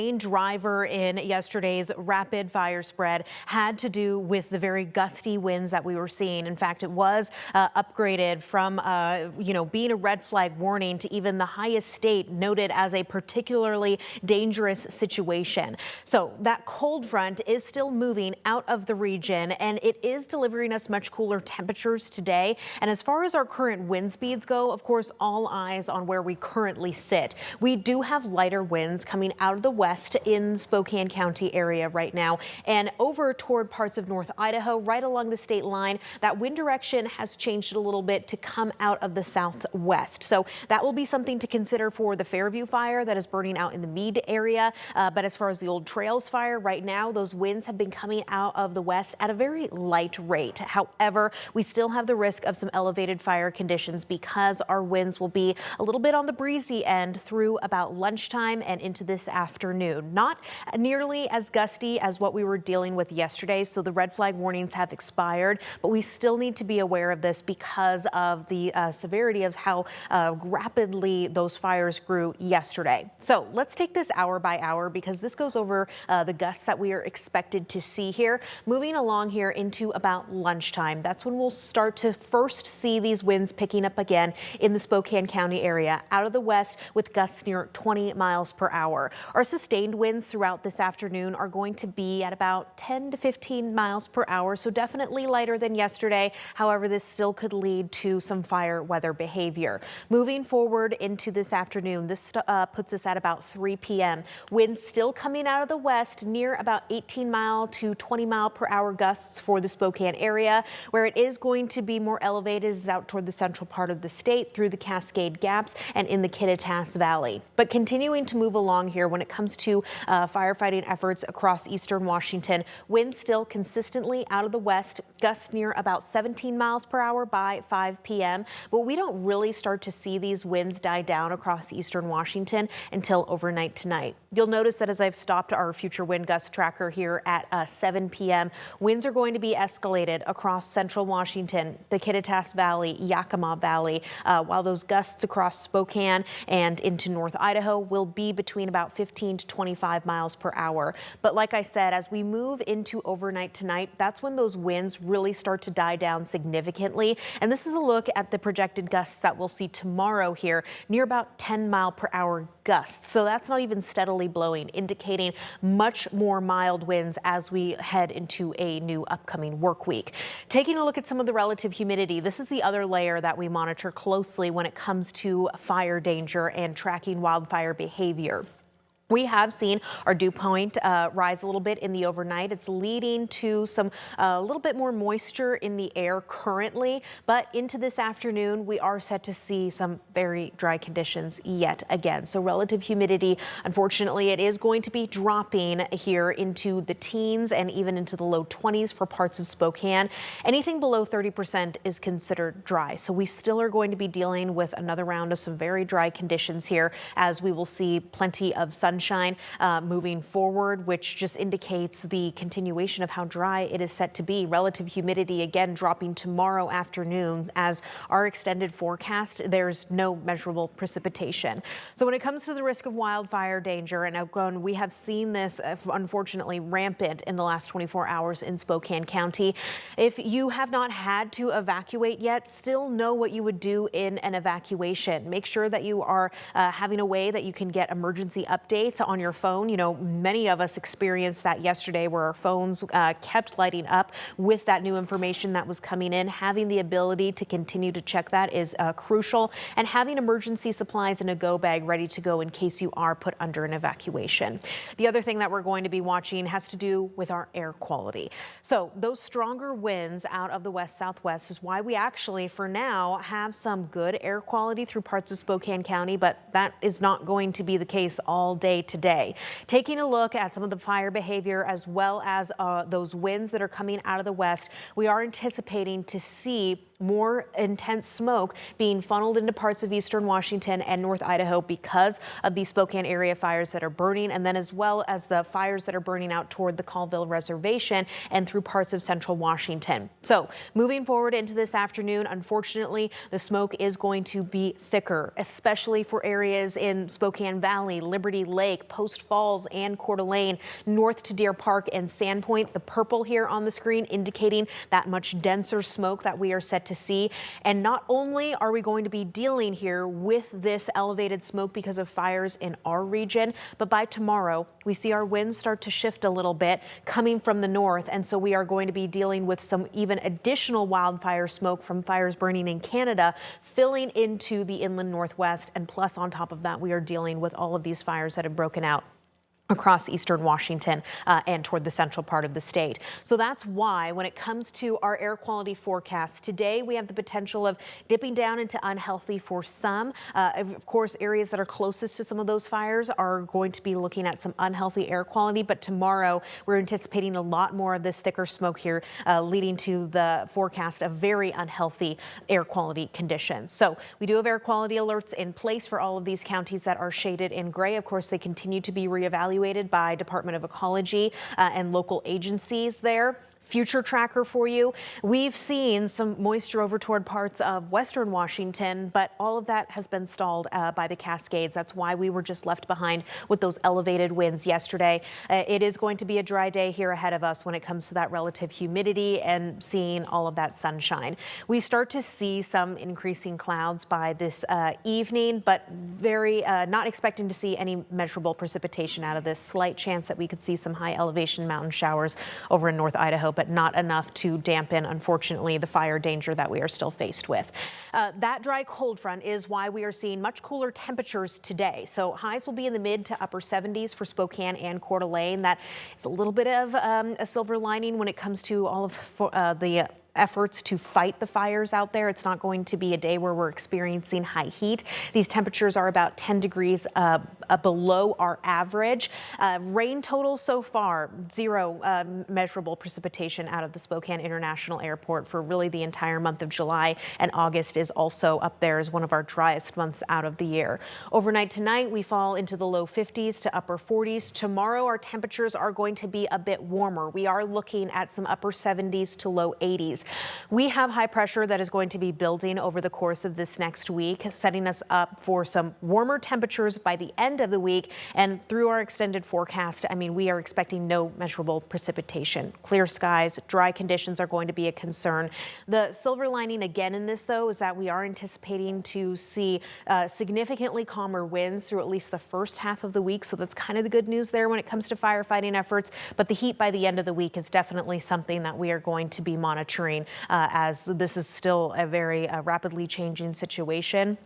Main driver in yesterday's rapid fire spread had to do with the very gusty winds that we were seeing. In fact, it was upgraded from being a red flag warning to even the highest state noted as a particularly dangerous situation. So that cold front is still moving out of the region, and it is delivering us much cooler temperatures today. And as far as our current wind speeds go, of course, all eyes on where we currently sit. We do have lighter winds coming out of the west in Spokane County area right now and over toward parts of North Idaho, right along the state line. That wind direction has changed a little bit to come out of the southwest. So that will be something to consider for the Fairview fire that is burning out in the Meade area. But as far as the Old Trails fire right now, those winds have been coming out of the west at a very light rate. However, we still have the risk of some elevated fire conditions because our winds will be a little bit on the breezy end through about lunchtime and into this afternoon. Not nearly as gusty as what we were dealing with yesterday, so the red flag warnings have expired, but we still need to be aware of this because of the severity of how rapidly those fires grew yesterday. So let's take this hour by hour because this goes over the gusts that we are expected to see here. Moving along here into about lunchtime, that's when we'll start to first see these winds picking up again in the Spokane County area out of the west with gusts near 20 miles per hour. Our sustained winds throughout this afternoon are going to be at about 10 to 15 miles per hour, so definitely lighter than yesterday. However, this still could lead to some fire weather behavior. Moving forward into this afternoon, this puts us at about 3 p.m. Winds still coming out of the west near about 18 mile to 20 mile per hour gusts for the Spokane area. Where it is going to be more elevated is out toward the central part of the state through the Cascade Gaps and in the Kittitas Valley. But continuing to move along here when it comes to firefighting efforts across eastern Washington, winds still consistently out of the west, gusts near about 17 miles per hour by 5 p.m. But we don't really start to see these winds die down across eastern Washington until overnight tonight. You'll notice that as I've stopped our future wind gust tracker here at 7 p.m., winds are going to be escalated across central Washington, the Kittitas Valley, Yakima Valley, while those gusts across Spokane and into North Idaho will be between about 15 to 25 miles per hour. But like I said, as we move into overnight tonight, that's when those winds really start to die down significantly. And this is a look at the projected gusts that we'll see tomorrow here, near about 10 mile per hour gusts. So that's not even steadily blowing, indicating much more mild winds as we head into a new upcoming work week. Taking a look at some of the relative humidity, this is the other layer that we monitor closely when it comes to fire danger and tracking wildfire behavior. We have seen our dew point rise a little bit in the overnight. It's leading to some a little bit more moisture in the air currently, but into this afternoon, we are set to see some very dry conditions yet again. So relative humidity, unfortunately, it is going to be dropping here into the teens and even into the low 20s for parts of Spokane. Anything below 30% is considered dry. So we still are going to be dealing with another round of some very dry conditions here as we will see plenty of sunshine moving forward, which just indicates the continuation of how dry it is set to be. Relative humidity again dropping tomorrow afternoon as our extended forecast. There's no measurable precipitation. So when it comes to the risk of wildfire danger, and again, we have seen this unfortunately rampant in the last 24 hours in Spokane County. If you have not had to evacuate yet, still know what you would do in an evacuation. Make sure that you are having a way that you can get emergency updates on your phone. You know, many of us experienced that yesterday where our phones kept lighting up with that new information that was coming in. Having the ability to continue to check that is crucial, and having emergency supplies in a go bag ready to go in case you are put under an evacuation. The other thing that we're going to be watching has to do with our air quality. So those stronger winds out of the west-southwest is why we actually, for now, have some good air quality through parts of Spokane County, but that is not going to be the case all day today. Taking a look at some of the fire behavior as well as those winds that are coming out of the west, we are anticipating to see more intense smoke being funneled into parts of eastern Washington and North Idaho because of these Spokane area fires that are burning, and then as well as the fires that are burning out toward the Colville Reservation and through parts of central Washington. So moving forward into this afternoon, unfortunately, the smoke is going to be thicker, especially for areas in Spokane Valley, Liberty Lake, Post Falls, and Coeur d'Alene, north to Deer Park and Sandpoint. The purple here on the screen indicating that much denser smoke that we are set to see. And not only are we going to be dealing here with this elevated smoke because of fires in our region, but by tomorrow we see our winds start to shift a little bit coming from the north, and so we are going to be dealing with some even additional wildfire smoke from fires burning in Canada filling into the inland northwest, and plus on top of that we are dealing with all of these fires that have broken out across eastern Washington and toward the central part of the state. So that's why when it comes to our air quality forecast today, we have the potential of dipping down into unhealthy for some. Of course, areas that are closest to some of those fires are going to be looking at some unhealthy air quality, but tomorrow we're anticipating a lot more of this thicker smoke here, leading to the forecast of very unhealthy air quality conditions. So we do have air quality alerts in place for all of these counties that are shaded in gray. Of course, they continue to be reevaluated by Department of Ecology and local agencies there. Future tracker for you. We've seen some moisture over toward parts of western Washington, but all of that has been stalled by the Cascades. That's why we were just left behind with those elevated winds yesterday. It is going to be a dry day here ahead of us when it comes to that relative humidity and seeing all of that sunshine. We start to see some increasing clouds by this evening, but very not expecting to see any measurable precipitation out of this. Slight chance that we could see some high elevation mountain showers over in North Idaho, but not enough to dampen, unfortunately, the fire danger that we are still faced with. That dry cold front is why we are seeing much cooler temperatures today. So highs will be in the mid to upper 70s for Spokane and Coeur d'Alene. That is a little bit of a silver lining when it comes to all of the efforts to fight the fires out there. It's not going to be a day where we're experiencing high heat. These temperatures are about 10 degrees below our average. Rain total so far, zero measurable precipitation out of the Spokane International Airport for really the entire month of July, and August is also up there as one of our driest months out of the year. Overnight tonight, we fall into the low 50s to upper 40s. Tomorrow, our temperatures are going to be a bit warmer. We are looking at some upper 70s to low 80s. We have high pressure that is going to be building over the course of this next week, setting us up for some warmer temperatures by the end of the week. And through our extended forecast, I mean, we are expecting no measurable precipitation. Clear skies, dry conditions are going to be a concern. The silver lining again in this, though, is that we are anticipating to see significantly calmer winds through at least the first half of the week. So that's kind of the good news there when it comes to firefighting efforts. But the heat by the end of the week is definitely something that we are going to be monitoring as this is still a very rapidly changing situation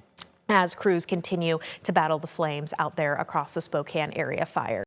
as crews continue to battle the flames out there across the Spokane area fire.